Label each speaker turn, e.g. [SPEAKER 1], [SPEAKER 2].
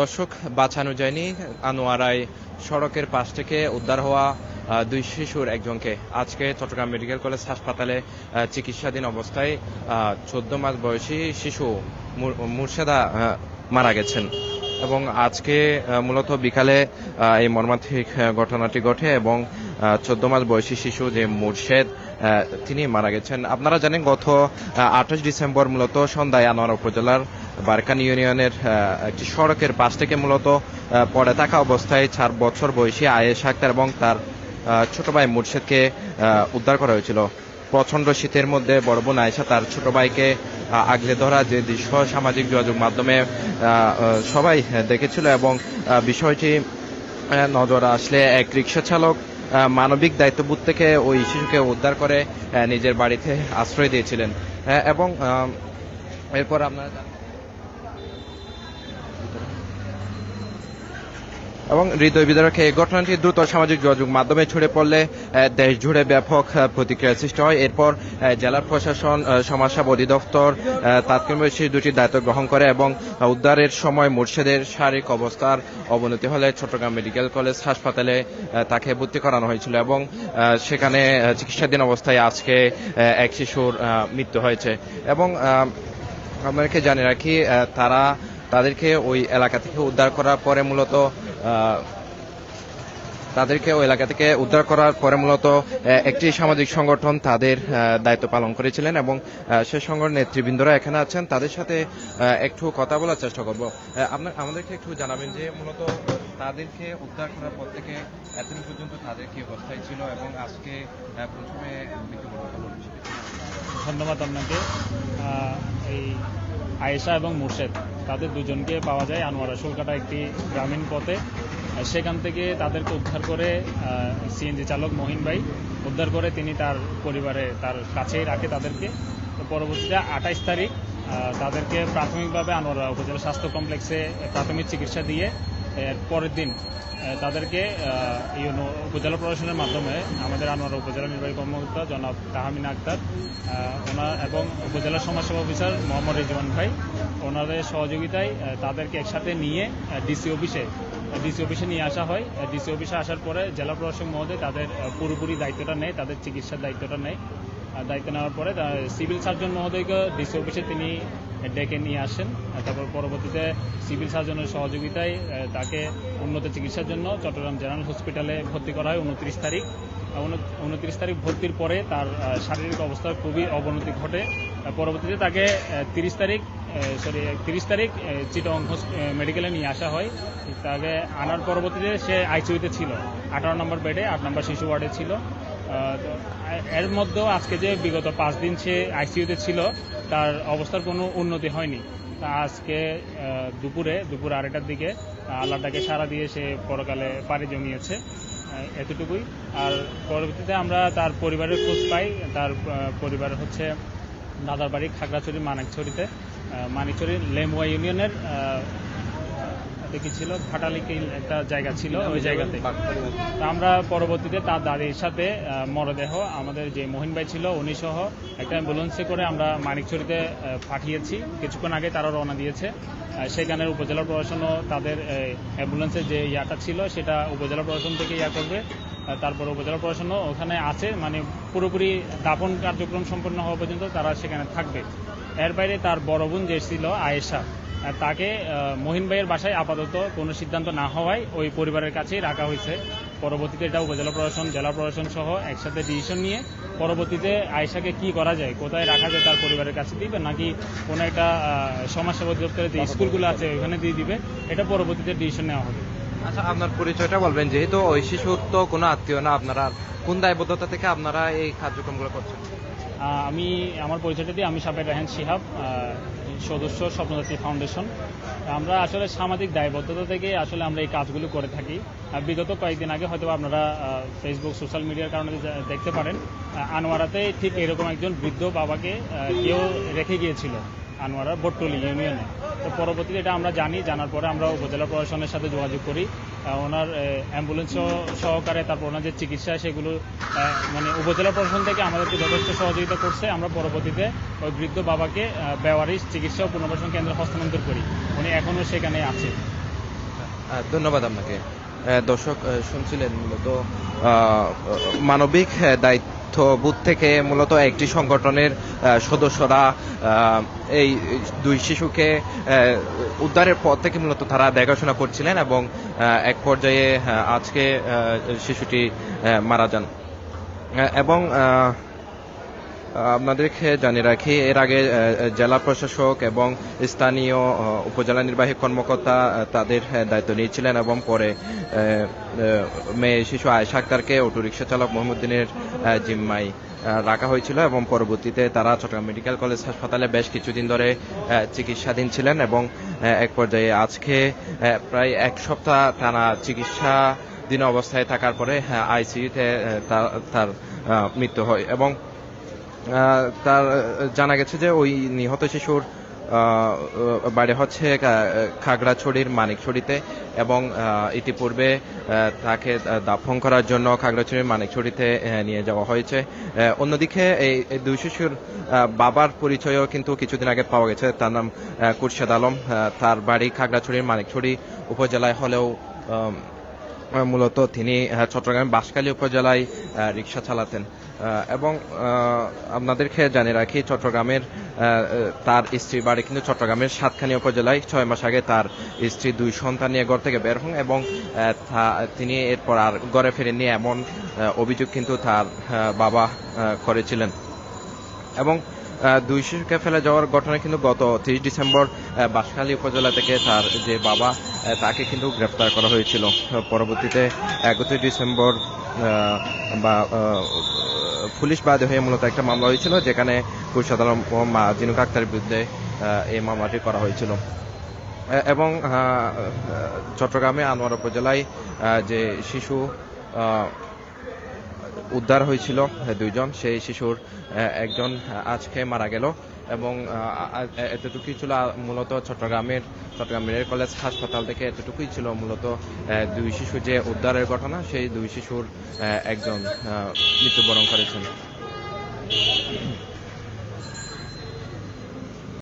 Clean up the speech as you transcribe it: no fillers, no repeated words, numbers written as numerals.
[SPEAKER 1] দর্শক, বাঁচানো যায়নি আনোয়ারায় সড়কের পাশ থেকে উদ্ধার হওয়া দুই শিশুর একজনকে। আজকে চট্টগ্রাম মেডিকেল কলেজ হাসপাতালে চিকিৎসাধীন অবস্থায় 14 মাস বয়সী শিশু মুর্শেদা মারা গেছেন। এবং আজকে মূলত বিকালে এই মর্মান্তিক ঘটনাটি ঘটে এবং 14 মাস বয়সী শিশু যে মুর্শেদ তিনি মারা গেছেন। আপনারা জানেন গত 28 ডিসেম্বর মূলত সন্ধ্যায় আনোয়ারা উপজেলার বারকান ইউনিয়নের একটি সড়কের পাশ থেকে মূলত পড়ে থাকা অবস্থায় 4 বছর বয়সী আয়েশা আক্তার এবং তার ছোট ভাই মুর্শেদকে উদ্ধার করা হয়েছিল। প্রচন্ড শীতের মধ্যে বড় বোন আয়েশা তার ছোট ভাইকে আগলে ধরা যে দৃশ্য সামাজিক যোগাযোগ মাধ্যমে সবাই দেখেছিল এবং বিষয়টি নজরে আসলে এক রিক্সা চালক মানবিক দায়িত্ববোধ থেকে ওই শিশুকে উদ্ধার করে নিজের বাড়িতে আশ্রয় দিয়েছিলেন। এবং এরপর আপনারা এবং হৃদয় বিদারক এই ঘটনাটি দ্রুত সামাজিক যোগাযোগ মাধ্যমে ছড়িয়ে পড়লে দেশ জুড়ে ব্যাপক প্রতিক্রিয়া সৃষ্টি হয়। এরপর জেলা প্রশাসন, সমাজসেবা অধিদপ্তর তাৎক্ষণিক দুটি দায়িত্ব গ্রহণ করে এবং উদ্ধারের সময় মুর্শেদের শারীরিক অবস্থার অবনতি হলে চট্টগ্রাম মেডিকেল কলেজ হাসপাতালে তাকে ভর্তি করানো হয়েছিল এবং সেখানে চিকিৎসাধীন অবস্থায় আজকে এক শিশুর মৃত্যু হয়েছে। এবং আপনাদেরকে জানিয়ে রাখি, তাদেরকে ওই এলাকা থেকে উদ্ধার করার পরে মূলত একটি সামাজিক সংগঠন তাদের দায়িত্ব পালন করেছিলেন এবং সে সংগঠনের নেতৃবৃন্দরা এখানে আছেন। তাদের সাথে একটু কথা বলার চেষ্টা করব। আমাদেরকে একটু জানাবেন যে মূলত তাদেরকে উদ্ধার করার পর থেকে এতদিন পর্যন্ত তাদের কি অবস্থায় ছিল এবং আজকে প্রথমে মৃত্যুবরণ হয়েছিল।
[SPEAKER 2] ধন্যবাদ আপনাকে। এই আয়েশা এবং মুর্শেদ তাদের দুজনকে পাওয়া যায় আনোয়ারা শুলকাটা একটি গ্রামীণ পথে। সেখান থেকে তাদেরকে উদ্ধার করে সিএনজি চালক মহিন ভাই উদ্ধার করে তিনি তার পরিবারে তার কাছেই রাখে তাদেরকে। তো পরবর্তীতে 28 তারিখ তাদেরকে প্রাথমিকভাবে আনোয়ারা উপজেলা স্বাস্থ্য কমপ্লেক্সে প্রাথমিক চিকিৎসা দিয়ে পরের দিন তাদেরকে উপজেলা প্রশাসনের মাধ্যমে আমাদের আনোয়ারা উপজেলা নির্বাহী কর্মকর্তা জনাব তাহমিনা আক্তার ওনার এবং উপজেলা সমাজসেবা অফিসার মোহাম্মদ রিজওয়ান ভাই ওনাদের সহযোগিতায় তাদেরকে একসাথে নিয়ে ডিসি অফিসে নিয়ে আসা হয়। ডিসি অফিসে আসার পরে জেলা প্রশাসক মহোদয় তাদের পুরোপুরি দায়িত্বটা নেয়, তাদের চিকিৎসার দায়িত্বটা নেয়। দায়িত্ব নেওয়ার পরে সিভিল সার্জন মহোদয়কে ডিসি অফিসে তিনি ডেকে নিয়ে আসেন। তারপর পরবর্তীতে সিভিল সার্জনের সহযোগিতায় তাকে উন্নত চিকিৎসার জন্য চট্টগ্রাম জেনারেল হসপিটালে ভর্তি করা হয় 29 তারিখ। 29 তারিখ ভর্তির পরে তার শারীরিক অবস্থার খুবই অবনতি ঘটে। পরবর্তীতে তাকে 30 তারিখ চিটং মেডিকেলে নিয়ে আসা হয়। তাকে আনার পরবর্তীতে সে আইসিইউতে ছিল, 18 নম্বর বেডে, 8 নম্বর শিশু ওয়ার্ডে ছিল। এর মধ্যেও আজকে যে বিগত 5 দিন সে আইসিইউতে ছিল তার অবস্থার কোনো উন্নতি হয়নি। তা আজকে দুপুর 2:30টার দিকে আল্লাহর ডাকে সাড়া দিয়ে সে পরকালে পাড়ি জমিয়েছে, এতটুকুই। আর পরবর্তীতে আমরা তার পরিবারের খোঁজ পাই। তার পরিবার হচ্ছে দাদার বাড়ি খাগড়াছড়ি মানিকছড়ি লেমুয়া ইউনিয়নের কি ছিল ঘাটালিকে একটা জায়গা ছিল, ওই জায়গাতে। তো আমরা পরবর্তীতে তার দাদির সাথে মরদেহ আমাদের যে মহিন ভাই ছিল উনি সহ একটা অ্যাম্বুলেন্সে করে আমরা মানিকছড়িতে পাঠিয়েছি। কিছুক্ষণ আগে তারা রওনা দিয়েছে। সেখানে উপজেলা প্রশাসনও তাদের অ্যাম্বুলেন্সের যে ইয়াটা ছিল সেটা উপজেলা প্রশাসন থেকে করবে। তারপর উপজেলা প্রশাসনও ওখানে আছে, মানে পুরোপুরি দাফন কার্যক্রম সম্পন্ন হওয়া পর্যন্ত তারা সেখানে থাকবে। এর বাইরে তার বড় বোন যে ছিল আয়েশা, তাকে মহিন ভাইয়ের বাসায় আপাতত কোনো সিদ্ধান্ত না হওয়ায় ওই পরিবারের কাছেই রাখা হয়েছে। পরবর্তীতে এটা উপজেলা প্রশাসন, জেলা প্রশাসন সহ একসাথে ডিসিশন নিয়ে পরবর্তীতে আয়েশাকে কি করা যায়, কোথায় রাখা যায়, তার পরিবারের কাছে দিবে নাকি কোনো একটা সমাজসেবা অধিদপ্তরের যে স্কুলগুলো আছে ওখানে দিয়ে দিবে, এটা পরবর্তীতে ডিসিশন নেওয়া হবে।
[SPEAKER 1] আচ্ছা, আপনার পরিচয়টা বলবেন। যেহেতু ওই শিশুর তো কোনো আত্মীয় না, আপনারা কোন দায়বদ্ধতা থেকে আপনারা এই কার্যক্রমগুলো করছেন?
[SPEAKER 2] আমার পরিচয়টা দিয়ে আমি সাবের রাহেন শিহাব, সদস্য স্বপ্নযাত্রী ফাউন্ডেশন। আমরা আসলে সামাজিক দায়বদ্ধতা থেকে আসলে আমরা এই কাজগুলো করে থাকি। বিগত কয়েকদিন আগে হয়তো আপনারা ফেসবুক সোশ্যাল মিডিয়ার কারণে দেখতে পারেন, আনোয়ারাতে ঠিক এরকম একজন বৃদ্ধ বাবাকে কেউ রেখে গিয়েছিল আনোয়ারা বটতলী ইউনিয়নে। তো পরবর্তীতে এটা আমরা জানার পরে আমরা উপজেলা প্রশাসনের সাথে যোগাযোগ করি। ওনার অ্যাম্বুলেন্স সহকারে তারপর ওনার যে চিকিৎসা সেগুলো মানে উপজেলা প্রশাসন থেকে আমাদেরকে যথেষ্ট সহযোগিতা করছে। আমরা পরবর্তীতে ওই বৃদ্ধ বাবাকে বেওয়ারিশ চিকিৎসা ও পুনর্বাসন কেন্দ্রে হস্তান্তর করি। উনি এখনও সেখানে আছে।
[SPEAKER 1] ধন্যবাদ আপনাকে। দর্শক শুনছিলেন মূলত মানবিক দায়িত্ববোধ থেকে মূলত একটি সংগঠনের সদস্যরা এই দুই শিশুকে উদ্ধারের পর থেকে মূলত তারা দেখাশোনা করছিলেন এবং এক পর্যায়ে আজকে শিশুটি মারা যান এবং আপনাদেরকে জানিয়ে রাখি এর আগে জেলা প্রশাসক এবং স্থানীয় উপজেলা নির্বাহী কর্মকর্তা তাদের দায়িত্ব নিয়েছিলেন এবং পরে মেয়ে শিশু আয়েশা আক্তারকে অটোরিকশা চালক মহিমুদ্দিনের জিম্মায় রাখা হয়েছিল এবং পরবর্তীতে তারা চট্টগ্রাম মেডিকেল কলেজ হাসপাতালে বেশ কিছুদিন ধরে চিকিৎসাধীন ছিলেন এবং এক পর্যায়ে আজকে প্রায় এক সপ্তাহ টানা চিকিৎসাধীন অবস্থায় থাকার পরে আইসিইউতে তার মৃত্যু হয় এবং তার জানা গেছে যে ওই নিহত শিশুর বাড়ি হচ্ছে খাগড়াছড়ির মানিকছড়িতে এবং ইতিপূর্বে তাকে দাফন করার জন্য খাগড়াছড়ির মানিকছড়িতে নিয়ে যাওয়া হয়েছে। অন্যদিকে এই দুই শিশুর বাবার পরিচয়ও কিন্তু কিছুদিন আগে পাওয়া গেছে। তার নাম কুরশেদ আলম। তার বাড়ি খাগড়াছড়ির মানিকছড়ি উপজেলায় হলেও মূলত তিনি চট্টগ্রামের বাঁশখালী উপজেলায় রিকশা চালাতেন এবং আপনাদেরকে জানিয়ে রাখি চট্টগ্রামের তার স্ত্রীর বাড়ি কিন্তু চট্টগ্রামের সাতখানি উপজেলায় 6 মাস আগে তার স্ত্রী 2 সন্তান নিয়ে ঘর থেকে বের হন এবং তিনি এরপর আর ঘরে ফেরেননি এমন অভিযোগ কিন্তু তার বাবা করেছিলেন এবং দুই শিশুকে ফেলে যাওয়ার ঘটনা কিন্তু গত 30 ডিসেম্বর বাঁশখালী উপজেলা থেকে তার যে বাবা তাকে কিন্তু গ্রেফতার করা হয়েছিল। পরবর্তীতে 31 ডিসেম্বর পুলিশ বাদী হয়ে মূলত একটা মামলা হয়েছিল যেখানে কুরশেদ আলম ও মা জিনুকা আক্তারের বিরুদ্ধে এই মামলাটি করা হয়েছিল এবং চট্টগ্রামে আনোয়ারা উপজেলায় যে শিশু উদ্ধার হয়েছিল 2 জন, সেই শিশুর একজন আজকে মারা গেল এবং এতটুকুই ছিল মূলত চট্টগ্রাম মেডিকেল কলেজ হাসপাতাল থেকে এতটুকুই ছিল মূলত 2 শিশু যে উদ্ধারের ঘটনা, সেই 2 শিশুর একজন মৃত্যুবরণ করেছেন।